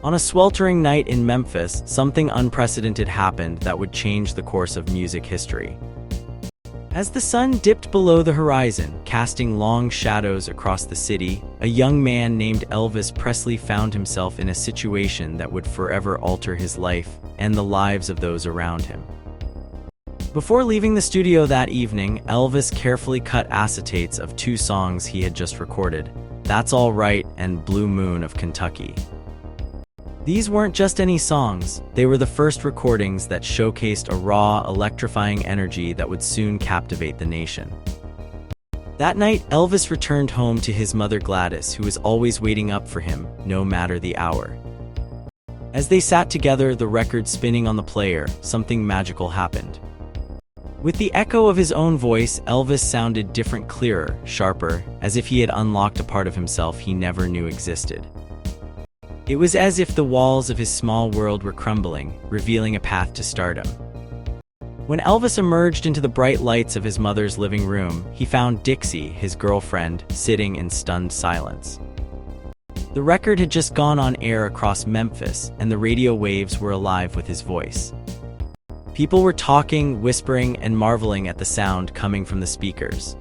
On a sweltering night in Memphis, something unprecedented happened that would change the course of music history. As the sun dipped below the horizon, casting long shadows across the city, a young man named Elvis Presley found himself in a situation that would forever alter his life and the lives of those around him. Before leaving the studio that evening, Elvis carefully cut acetates of two songs he had just recorded, "That's All Right" and "Blue Moon of Kentucky." These weren't just any songs, they were the first recordings that showcased a raw, electrifying energy that would soon captivate the nation. That night, Elvis returned home to his mother Gladys, who was always waiting up for him, no matter the hour. As they sat together, the record spinning on the player, something magical happened. With the echo of his own voice, Elvis sounded different, clearer, sharper, as if he had unlocked a part of himself he never knew existed. It was as if the walls of his small world were crumbling, revealing a path to stardom. When Elvis emerged into the bright lights of his mother's living room, he found Dixie, his girlfriend, sitting in stunned silence. The record had just gone on air across Memphis, and the radio waves were alive with his voice. People were talking, whispering, and marveling at the sound coming from the speakers.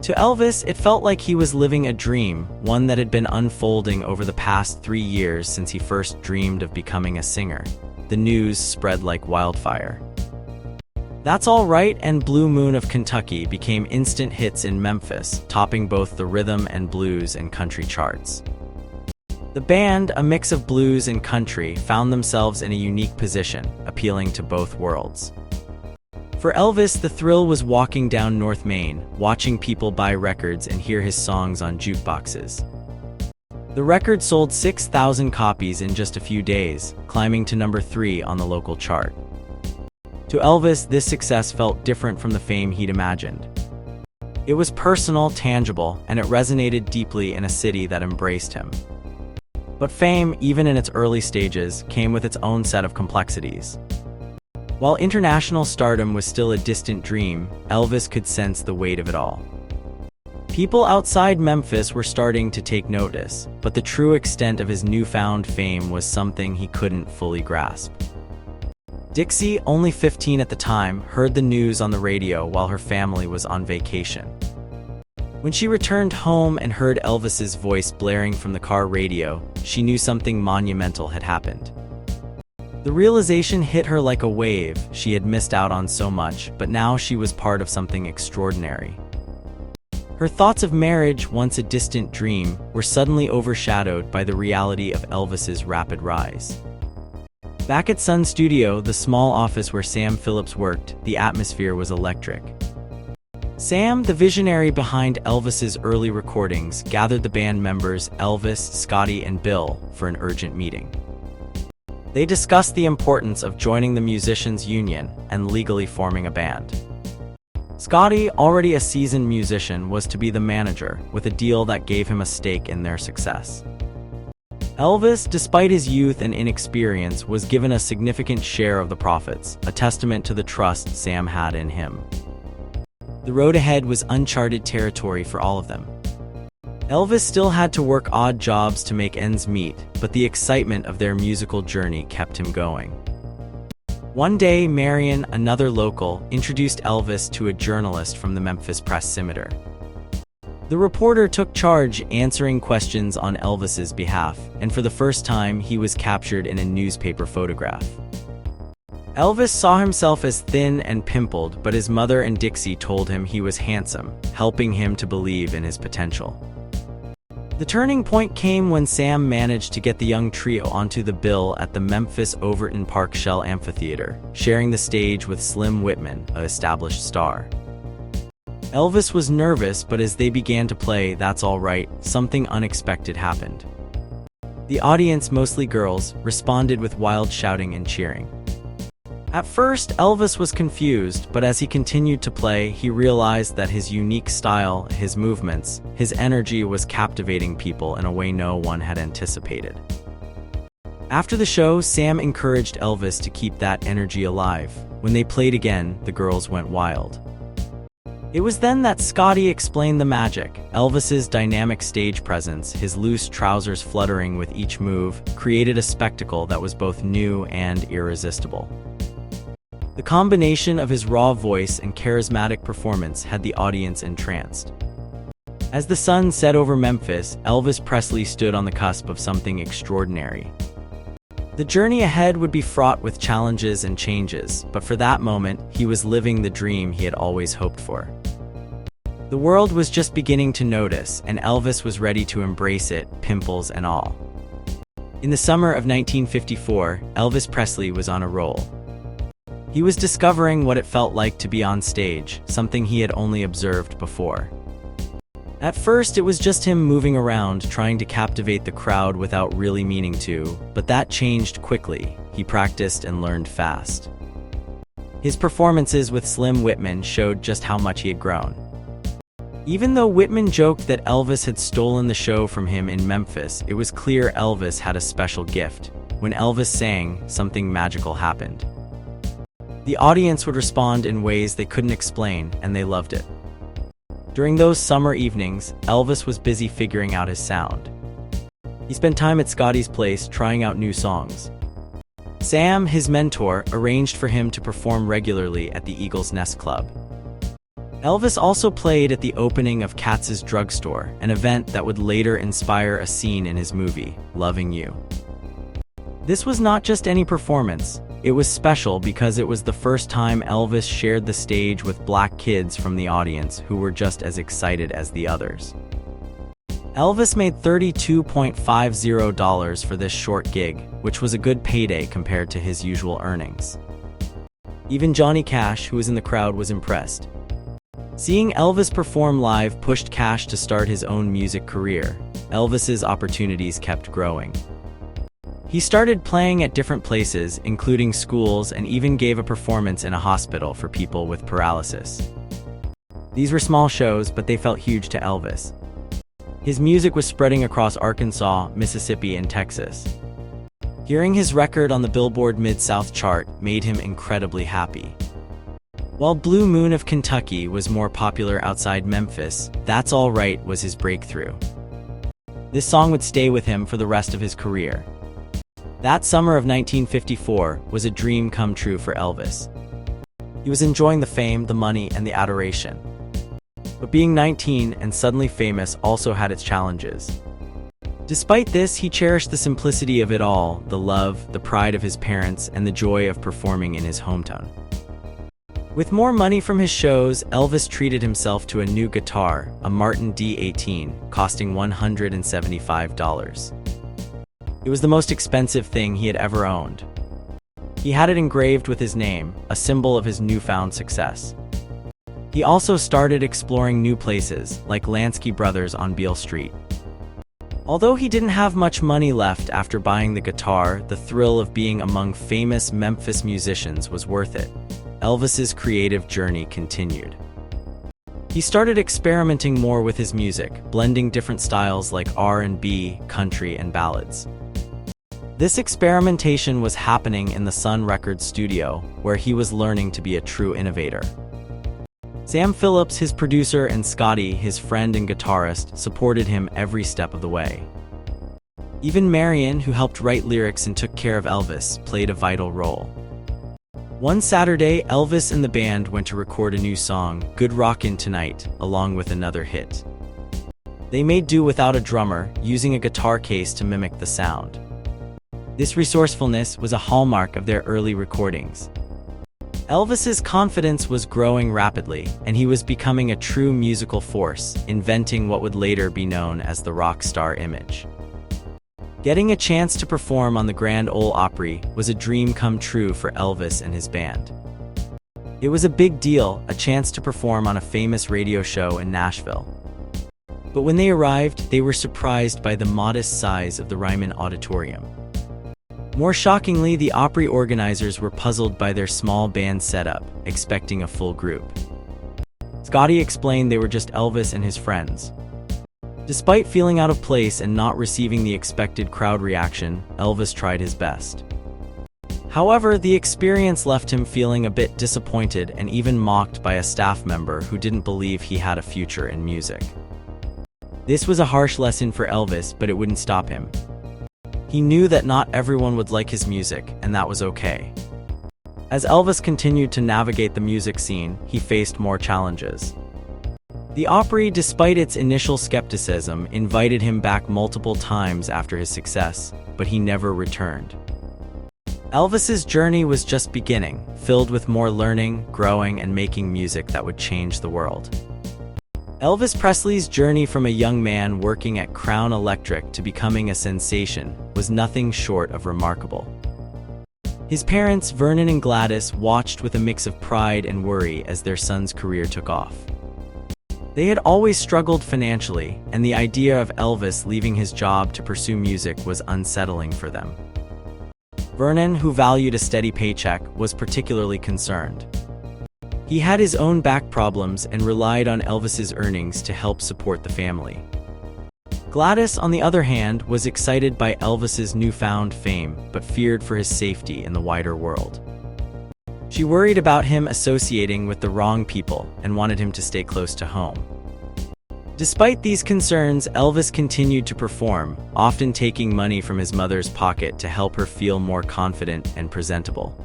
To Elvis, it felt like he was living a dream, one that had been unfolding over the past 3 years since he first dreamed of becoming a singer. The news spread like wildfire. "That's All Right" and "Blue Moon of Kentucky" became instant hits in Memphis, topping both the rhythm and blues and country charts. The band, a mix of blues and country, found themselves in a unique position, appealing to both worlds. For Elvis, the thrill was walking down North Main, watching people buy records and hear his songs on jukeboxes. The record sold 6,000 copies in just a few days, climbing to number 3 on the local chart. To Elvis, this success felt different from the fame he'd imagined. It was personal, tangible, and it resonated deeply in a city that embraced him. But fame, even in its early stages, came with its own set of complexities. While international stardom was still a distant dream, Elvis could sense the weight of it all. People outside Memphis were starting to take notice, but the true extent of his newfound fame was something he couldn't fully grasp. Dixie, only 15 at the time, heard the news on the radio while her family was on vacation. When she returned home and heard Elvis's voice blaring from the car radio, she knew something monumental had happened. The realization hit her like a wave. She had missed out on so much, but now she was part of something extraordinary. Her thoughts of marriage, once a distant dream, were suddenly overshadowed by the reality of Elvis's rapid rise. Back at Sun Studio, the small office where Sam Phillips worked, the atmosphere was electric. Sam, the visionary behind Elvis's early recordings, gathered the band members Elvis, Scotty, and Bill for an urgent meeting. They discussed the importance of joining the musicians' union and legally forming a band. Scotty, already a seasoned musician, was to be the manager, with a deal that gave him a stake in their success. Elvis, despite his youth and inexperience, was given a significant share of the profits, a testament to the trust Sam had in him. The road ahead was uncharted territory for all of them. Elvis still had to work odd jobs to make ends meet, but the excitement of their musical journey kept him going. One day, Marion, another local, introduced Elvis to a journalist from the Memphis Press-Scimitar. The reporter took charge, answering questions on Elvis's behalf, and for the first time, he was captured in a newspaper photograph. Elvis saw himself as thin and pimpled, but his mother and Dixie told him he was handsome, helping him to believe in his potential. The turning point came when Sam managed to get the young trio onto the bill at the Memphis Overton Park Shell Amphitheater, sharing the stage with Slim Whitman, an established star. Elvis was nervous, but as they began to play "That's All Right," something unexpected happened. The audience, mostly girls, responded with wild shouting and cheering. At first, Elvis was confused, but as he continued to play, he realized that his unique style, his movements, his energy was captivating people in a way no one had anticipated. After the show, Sam encouraged Elvis to keep that energy alive. When they played again, the girls went wild. It was then that Scotty explained the magic. Elvis's dynamic stage presence, his loose trousers fluttering with each move, created a spectacle that was both new and irresistible. The combination of his raw voice and charismatic performance had the audience entranced. As the sun set over Memphis, Elvis Presley stood on the cusp of something extraordinary. The journey ahead would be fraught with challenges and changes, but for that moment, he was living the dream he had always hoped for. The world was just beginning to notice, and Elvis was ready to embrace it, pimples and all. In the summer of 1954, Elvis Presley was on a roll. He was discovering what it felt like to be on stage, something he had only observed before. At first, it was just him moving around, trying to captivate the crowd without really meaning to, but that changed quickly. He practiced and learned fast. His performances with Slim Whitman showed just how much he had grown. Even though Whitman joked that Elvis had stolen the show from him in Memphis, it was clear Elvis had a special gift. When Elvis sang, something magical happened. The audience would respond in ways they couldn't explain, and they loved it. During those summer evenings, Elvis was busy figuring out his sound. He spent time at Scotty's place trying out new songs. Sam, his mentor, arranged for him to perform regularly at the Eagle's Nest Club. Elvis also played at the opening of Katz's Drugstore, an event that would later inspire a scene in his movie, Loving You. This was not just any performance. It was special because it was the first time Elvis shared the stage with black kids from the audience who were just as excited as the others. Elvis made $32.50 for this short gig, which was a good payday compared to his usual earnings. Even Johnny Cash, who was in the crowd, was impressed. Seeing Elvis perform live pushed Cash to start his own music career. Elvis's opportunities kept growing. He started playing at different places, including schools, and even gave a performance in a hospital for people with paralysis. These were small shows, but they felt huge to Elvis. His music was spreading across Arkansas, Mississippi, and Texas. Hearing his record on the Billboard Mid-South chart made him incredibly happy. While Blue Moon of Kentucky was more popular outside Memphis, That's All Right was his breakthrough. This song would stay with him for the rest of his career. That summer of 1954 was a dream come true for Elvis. He was enjoying the fame, the money, and the adoration. But being 19 and suddenly famous also had its challenges. Despite this, he cherished the simplicity of it all, the love, the pride of his parents, and the joy of performing in his hometown. With more money from his shows, Elvis treated himself to a new guitar, a Martin D18, costing $175. It was the most expensive thing he had ever owned. He had it engraved with his name, a symbol of his newfound success. He also started exploring new places, like Lansky Brothers on Beale Street. Although he didn't have much money left after buying the guitar, the thrill of being among famous Memphis musicians was worth it. Elvis's creative journey continued. He started experimenting more with his music, blending different styles like R&B, country, and ballads. This experimentation was happening in the Sun Records studio, where he was learning to be a true innovator. Sam Phillips, his producer, and Scotty, his friend and guitarist, supported him every step of the way. Even Marion, who helped write lyrics and took care of Elvis, played a vital role. One Saturday, Elvis and the band went to record a new song, Good Rockin' Tonight, along with another hit. They made do without a drummer, using a guitar case to mimic the sound. This resourcefulness was a hallmark of their early recordings. Elvis's confidence was growing rapidly, and he was becoming a true musical force, inventing what would later be known as the rock star image. Getting a chance to perform on the Grand Ole Opry was a dream come true for Elvis and his band. It was a big deal, a chance to perform on a famous radio show in Nashville. But when they arrived, they were surprised by the modest size of the Ryman Auditorium. More shockingly, the Opry organizers were puzzled by their small band setup, expecting a full group. Scotty explained they were just Elvis and his friends. Despite feeling out of place and not receiving the expected crowd reaction, Elvis tried his best. However, the experience left him feeling a bit disappointed and even mocked by a staff member who didn't believe he had a future in music. This was a harsh lesson for Elvis, but it wouldn't stop him. He knew that not everyone would like his music, and that was okay. As Elvis continued to navigate the music scene, he faced more challenges. The Opry, despite its initial skepticism, invited him back multiple times after his success, but he never returned. Elvis's journey was just beginning, filled with more learning, growing, and making music that would change the world. Elvis Presley's journey from a young man working at Crown Electric to becoming a sensation was nothing short of remarkable. His parents, Vernon and Gladys, watched with a mix of pride and worry as their son's career took off. They had always struggled financially, and the idea of Elvis leaving his job to pursue music was unsettling for them. Vernon, who valued a steady paycheck, was particularly concerned. He had his own back problems and relied on Elvis's earnings to help support the family. Gladys, on the other hand, was excited by Elvis's newfound fame, but feared for his safety in the wider world. She worried about him associating with the wrong people and wanted him to stay close to home. Despite these concerns, Elvis continued to perform, often taking money from his mother's pocket to help her feel more confident and presentable.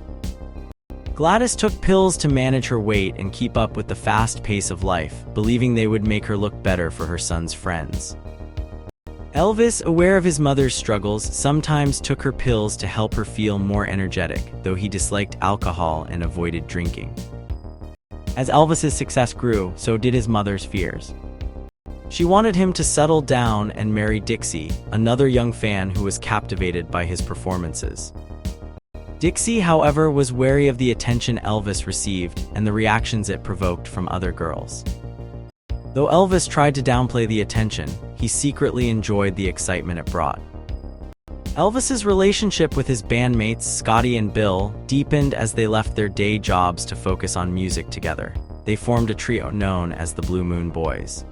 Gladys took pills to manage her weight and keep up with the fast pace of life, believing they would make her look better for her son's friends. Elvis, aware of his mother's struggles, sometimes took her pills to help her feel more energetic, though he disliked alcohol and avoided drinking. As Elvis's success grew, so did his mother's fears. She wanted him to settle down and marry Dixie, another young fan who was captivated by his performances. Dixie, however, was wary of the attention Elvis received and the reactions it provoked from other girls. Though Elvis tried to downplay the attention, he secretly enjoyed the excitement it brought. Elvis's relationship with his bandmates, Scotty and Bill, deepened as they left their day jobs to focus on music together. They formed a trio known as the Blue Moon Boys.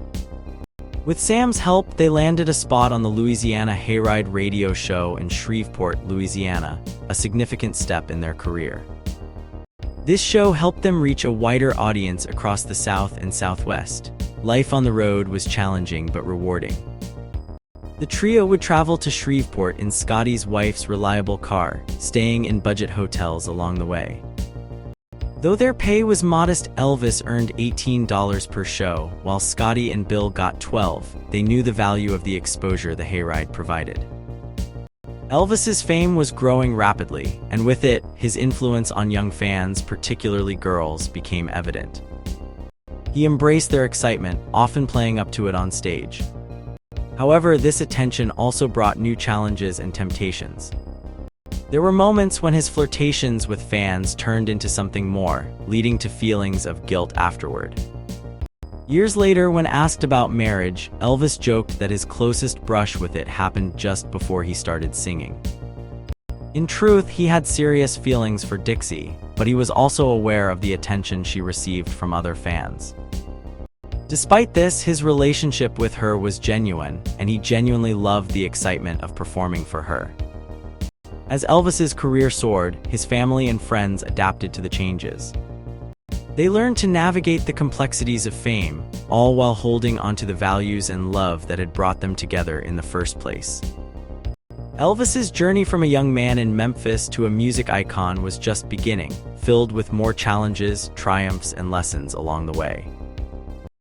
With Sam's help, they landed a spot on the Louisiana Hayride radio show in Shreveport, Louisiana, a significant step in their career. This show helped them reach a wider audience across the South and Southwest. Life on the road was challenging but rewarding. The trio would travel to Shreveport in Scotty's wife's reliable car, staying in budget hotels along the way. Though their pay was modest, Elvis earned $18 per show, while Scotty and Bill got $12. They knew the value of the exposure the hayride provided. Elvis's fame was growing rapidly, and with it, his influence on young fans, particularly girls, became evident. He embraced their excitement, often playing up to it on stage. However, this attention also brought new challenges and temptations. There were moments when his flirtations with fans turned into something more, leading to feelings of guilt afterward. Years later, when asked about marriage, Elvis joked that his closest brush with it happened just before he started singing. In truth, he had serious feelings for Dixie, but he was also aware of the attention she received from other fans. Despite this, his relationship with her was genuine, and he genuinely loved the excitement of performing for her. As Elvis's career soared, his family and friends adapted to the changes. They learned to navigate the complexities of fame, all while holding onto the values and love that had brought them together in the first place. Elvis's journey from a young man in Memphis to a music icon was just beginning, filled with more challenges, triumphs, and lessons along the way.